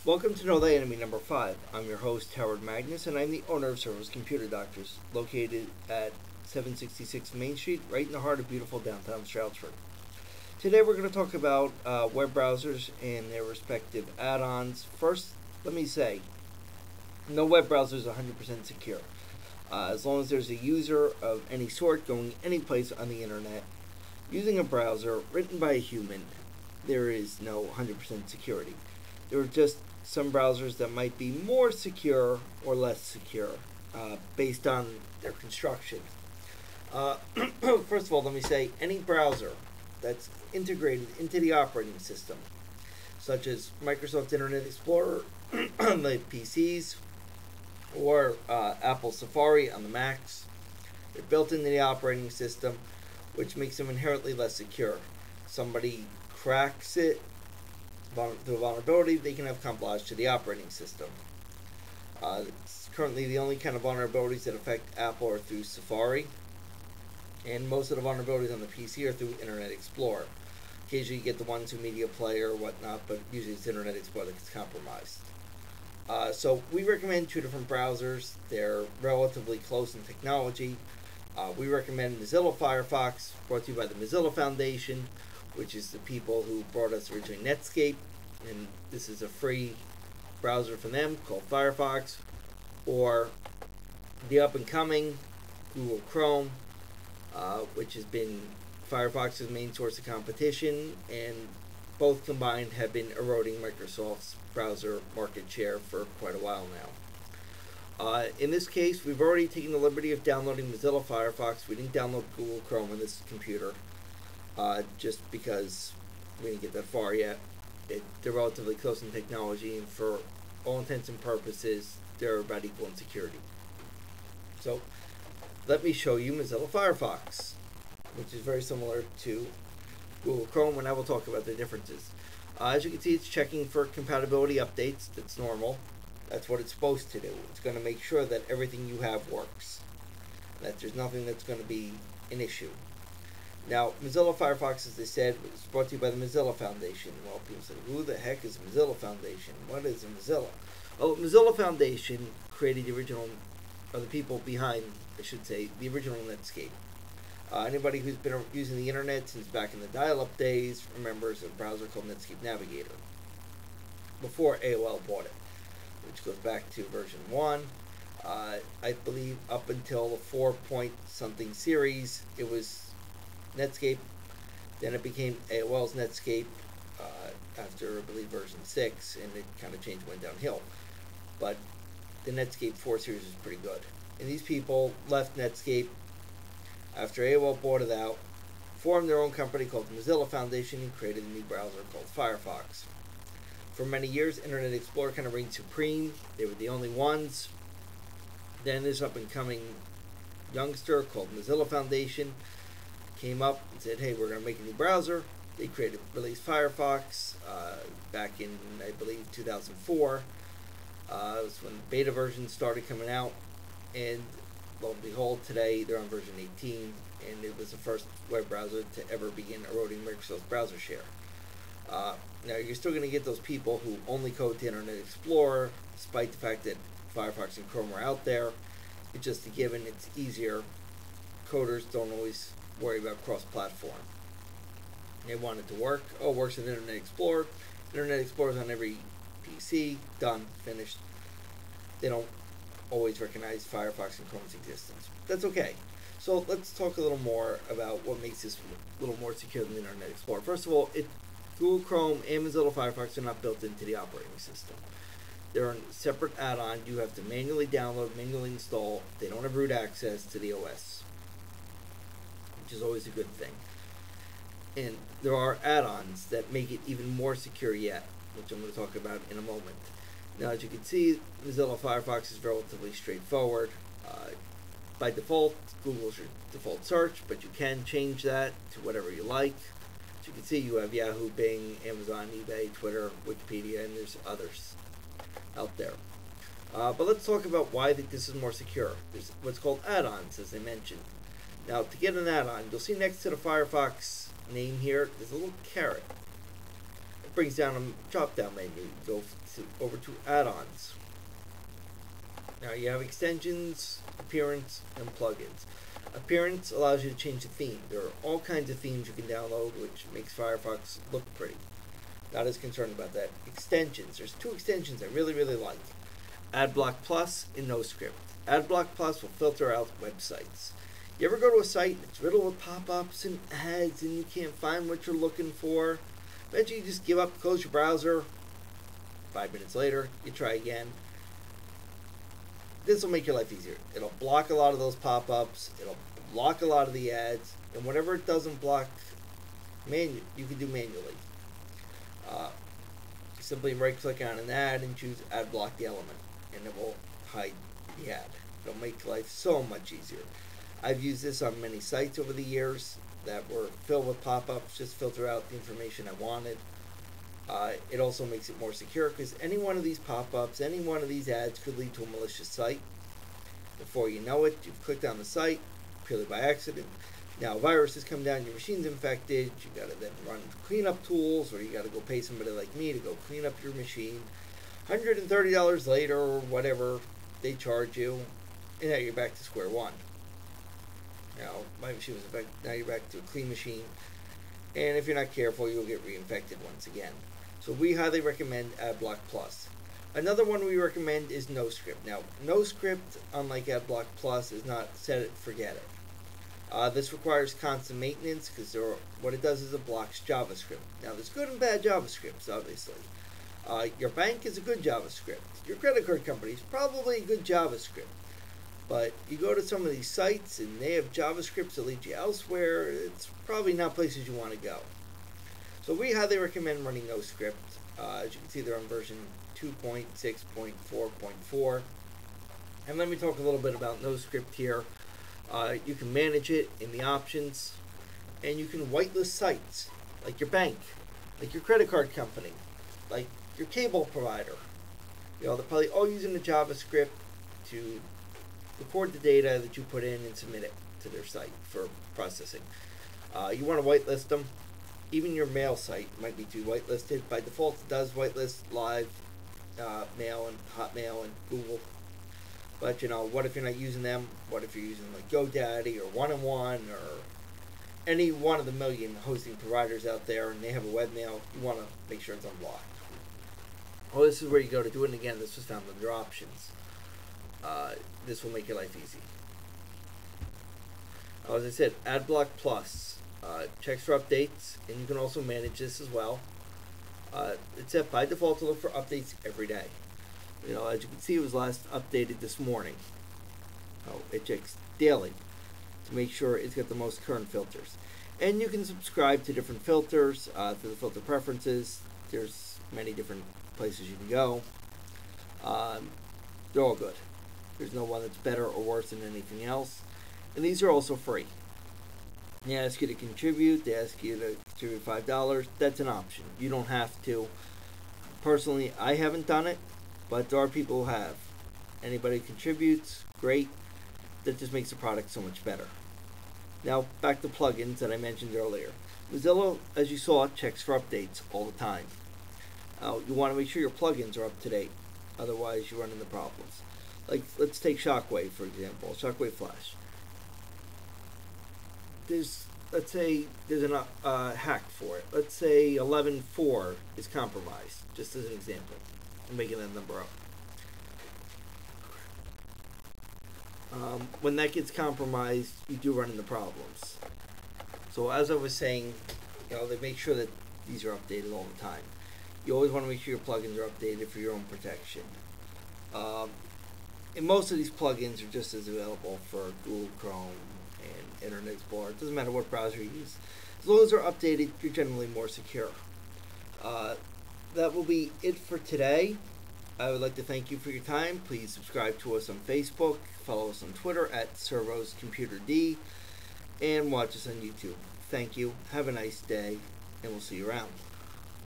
Welcome to Know Thy Enemy number 5. I'm your host, Howard Magnus, and I'm the owner of Service Computer Doctors, located at 766 Main Street, right in the heart of beautiful downtown Stroudsburg. Today we're going to talk about web browsers and their respective add-ons. First, let me say, no web browser is 100% secure. As long as there's a user of any sort going any place on the internet, using a browser written by a human, there is no 100% security. There are just some browsers that might be more secure or less secure based on their construction. First of all, let me say any browser that's integrated into the operating system, such as Microsoft Internet Explorer on the PCs or Apple Safari on the Macs, they're built into the operating system, which makes them inherently less secure. Somebody cracks it through a vulnerability, they can have compilage to the operating system. Currently, the only kind of vulnerabilities that affect Apple are through Safari, and most of the vulnerabilities on the PC are through Internet Explorer. Occasionally, you get the ones through Media Player or whatnot, but usually it's Internet Explorer that gets compromised. So we recommend two different browsers. They're relatively close in technology. We recommend Mozilla Firefox, brought to you by the Mozilla Foundation, which is the people who brought us originally Netscape, and this is a free browser from them called Firefox, or the up-and-coming Google Chrome, which has been Firefox's main source of competition, and both combined have been eroding Microsoft's browser market share for quite a while now. In this case, we've already taken the liberty of downloading Mozilla Firefox. We didn't download Google Chrome on this computer. Just because we didn't get that far yet. They're relatively close in technology, and for all intents and purposes, they're about equal in security. So, let me show you Mozilla Firefox, which is very similar to Google Chrome, and I will talk about the differences. As you can see, it's checking for compatibility updates. That's normal. That's what it's supposed to do. It's going to make sure that everything you have works, that there's nothing that's going to be an issue. Now, Mozilla Firefox, as they said, was brought to you by the Mozilla Foundation. Well, people say, who the heck is the Mozilla Foundation? What is a Mozilla? Well, Mozilla Foundation created the original, or the people behind, I should say, the original Netscape. Anybody who's been using the internet since back in the dial-up days remembers a browser called Netscape Navigator, before AOL bought it, which goes back to version 1. I believe up until the 4-point-something series, it was Netscape. Then it became AOL's Netscape after, I believe, version 6, and it kind of changed, went downhill. But the Netscape 4 series was pretty good. And these people left Netscape after AOL bought it out, formed their own company called the Mozilla Foundation, and created a new browser called Firefox. For many years, Internet Explorer kind of reigned supreme. They were the only ones. Then this up-and-coming youngster called Mozilla Foundation came up and said, hey, we're going to make a new browser. They released Firefox back in, I believe, 2004. It was when the beta version started coming out, and lo and behold, today they're on version 18, and it was the first web browser to ever begin eroding Microsoft's browser share. Now, you're still going to get those people who only code to Internet Explorer, despite the fact that Firefox and Chrome are out there. It's just a given, it's easier. Coders don't always worry about cross-platform. They want it to work. Oh, it works in Internet Explorer. Internet Explorer is on every PC. Done. Finished. They don't always recognize Firefox and Chrome's existence. That's okay. So let's talk a little more about what makes this a little more secure than Internet Explorer. First of all, Google Chrome and Mozilla Firefox are not built into the operating system. They're a separate add-on. You have to manually download, manually install. They don't have root access to the OS, which is always a good thing. And there are add-ons that make it even more secure yet, which I'm going to talk about in a moment. Now, as you can see, Mozilla Firefox is relatively straightforward. By default, Google's your default search, but you can change that to whatever you like. As you can see, you have Yahoo, Bing, Amazon, eBay, Twitter, Wikipedia, and there's others out there. But let's talk about why I think this is more secure. There's what's called add-ons, as I mentioned. Now, to get an add-on, you'll see next to the Firefox name here, there's a little caret. brings down a drop-down menu. You go over to add-ons. Now you have extensions, appearance, and plugins. Appearance allows you to change the theme. There are all kinds of themes you can download, which makes Firefox look pretty. Not as concerned about that. Extensions. There's 2 extensions I really, really like. AdBlock Plus and NoScript. AdBlock Plus will filter out websites. You ever go to a site and it's riddled with pop-ups and ads and you can't find what you're looking for? Eventually you just give up, close your browser. 5 minutes later, you try again. This will make your life easier. It'll block a lot of those pop-ups. It'll block a lot of the ads. And whatever it doesn't block, you can do manually. Simply right-click on an ad and choose Ad Block the Element, and it will hide the ad. It'll make life so much easier. I've used this on many sites over the years that were filled with pop-ups, just filter out the information I wanted. It also makes it more secure because any one of these pop-ups, any one of these ads could lead to a malicious site. Before you know it, you've clicked on the site purely by accident. Now a virus has come down, your machine's infected, you gotta then run cleanup tools, or you gotta go pay somebody like me to go clean up your machine. $130 later, or whatever they charge you, and now you're back to square one. Now, my machine was infected, now you're back to a clean machine, and if you're not careful, you'll get reinfected once again. So we highly recommend AdBlock Plus. Another one we recommend is NoScript. Now, NoScript, unlike AdBlock Plus, is not set it, forget it. This requires constant maintenance because what it does is it blocks JavaScript. Now, there's good and bad JavaScripts, obviously. Your bank is a good JavaScript. Your credit card company is probably a good JavaScript. But you go to some of these sites and they have JavaScripts that lead you elsewhere. It's probably not places you want to go. So we highly recommend running NoScript. As you can see, they're on version 2.6.4.4. And let me talk a little bit about NoScript here. You can manage it in the options, and you can whitelist sites like your bank, like your credit card company, like your cable provider. You know, they're probably all using the JavaScript to record the data that you put in and submit it to their site for processing. You want to whitelist them. Even your mail site might be too whitelisted. By default, it does whitelist Live, Mail, and Hotmail, and Google. But, you know, what if you're not using them? What if you're using, like, GoDaddy or One-on-One or any one of the million hosting providers out there and they have a webmail? You want to make sure it's unblocked. Well, this is where you go to do it. And again, this was found under options. This will make your life easy. As I said, AdBlock Plus checks for updates, and you can also manage this as well. It's set by default to look for updates every day. You know, as you can see, it was last updated this morning. It checks daily to make sure it's got the most current filters. And you can subscribe to different filters through the filter preferences. There's many different places you can go. They're all good. There's no one that's better or worse than anything else. And these are also free. They ask you to contribute. They ask you to contribute $5. That's an option. You don't have to. Personally, I haven't done it, but there are people who have. Anybody who contributes, great. That just makes the product so much better. Now, back to plugins that I mentioned earlier. Mozilla, as you saw, checks for updates all the time. You want to make sure your plugins are up to date. Otherwise, you run into problems. Like, let's take Shockwave, for example. Shockwave Flash. Let's say there's a hack for it. Let's say 11.4 is compromised, just as an example. I'm making that number up. When that gets compromised, you do run into problems. So as I was saying, you know, they make sure that these are updated all the time. You always want to make sure your plugins are updated for your own protection. And most of these plugins are just as available for Google Chrome and Internet Explorer. It doesn't matter what browser you use. As long as they're updated, you're generally more secure. That will be it for today. I would like to thank you for your time. Please subscribe to us on Facebook, follow us on Twitter at ServosComputerD, and watch us on YouTube. Thank you. Have a nice day, and we'll see you around.